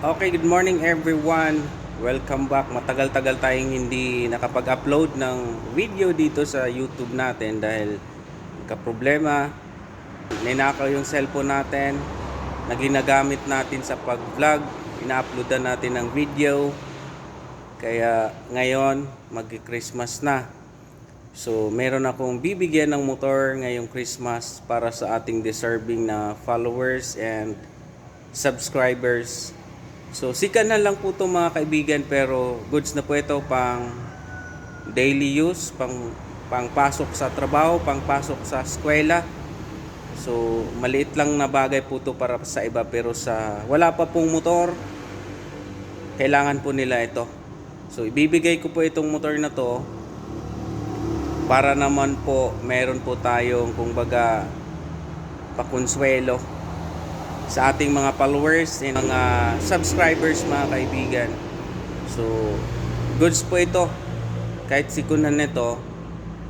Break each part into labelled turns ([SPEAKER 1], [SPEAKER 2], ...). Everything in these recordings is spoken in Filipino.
[SPEAKER 1] Okay, good morning everyone. Welcome back. Matagal-tagal tayong hindi nakapag-upload ng video dito sa YouTube natin dahil problema. Ninakaw yung cellphone natin na ginagamit natin sa pag-vlog. Ina-uploadan natin ng video. Kaya ngayon, mag-Christmas na. So, meron akong bibigyan ng motor ngayong Christmas para sa ating deserving na followers and subscribers. So, sikan na lang po ito mga kaibigan, pero goods na po ito pang daily use, pang pasok sa trabaho, pang pasok sa eskwela. So, maliit lang na bagay po ito para sa iba, pero sa wala pa pong motor, kailangan po nila ito. So, ibibigay ko po itong motor na to para naman po meron po tayong kumbaga pakonsuelo sa ating mga followers and mga subscribers mga kaibigan. So, goods po ito. Kahit sikunan nito,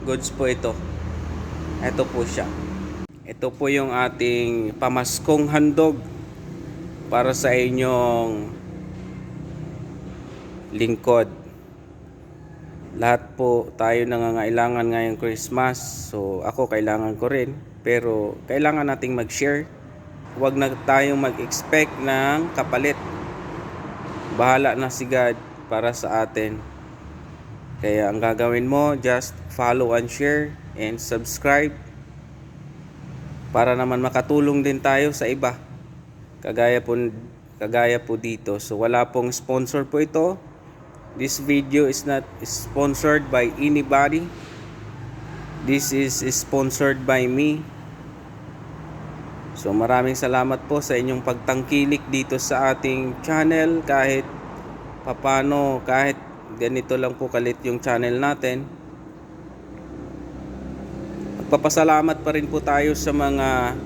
[SPEAKER 1] goods po ito. Ito po siya. Ito po yung ating pamaskong handog para sa inyong lingkod. Lahat po tayo nangangailangan ngayong Christmas. So, ako kailangan ko rin. Pero, kailangan nating mag-share. Huwag na tayong mag-expect ng kapalit. Bahala na si God para sa atin. Kaya ang gagawin mo, just follow and share and subscribe para naman makatulong din tayo sa iba. Kagaya po dito. So wala pong sponsor po ito. This video is not sponsored by anybody. This is sponsored by me. So maraming salamat po sa inyong pagtangkilik dito sa ating channel. Kahit papano, kahit ganito lang po kalit yung channel natin, magpapasalamat pa rin po tayo sa mga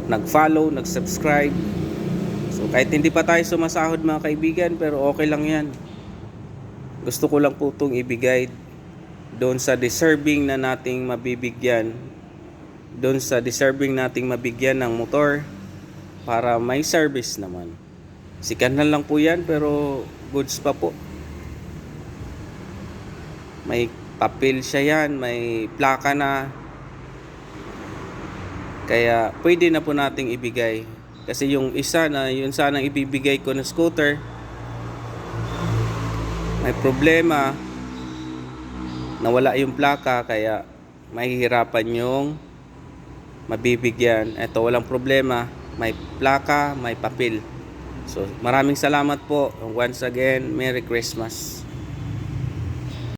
[SPEAKER 1] nag-follow, nag-subscribe. So kahit hindi pa tayo sumasahod mga kaibigan, pero okay lang yan. Gusto ko lang po itong ibigay doon sa deserving na nating mabibigyan, doon sa deserving nating mabigyan ng motor para may service naman. Sikan na lang po yan, pero goods pa po. May papel siya yan, may plaka na. Kaya pwede na po nating ibigay. Kasi yung isa na yun sanang ibibigay ko na scooter, may problema, nawala yung plaka, kaya mahihirapan yung mabibigyan. Ito walang problema, may plaka, may papel. So maraming salamat po. Once again, Merry Christmas.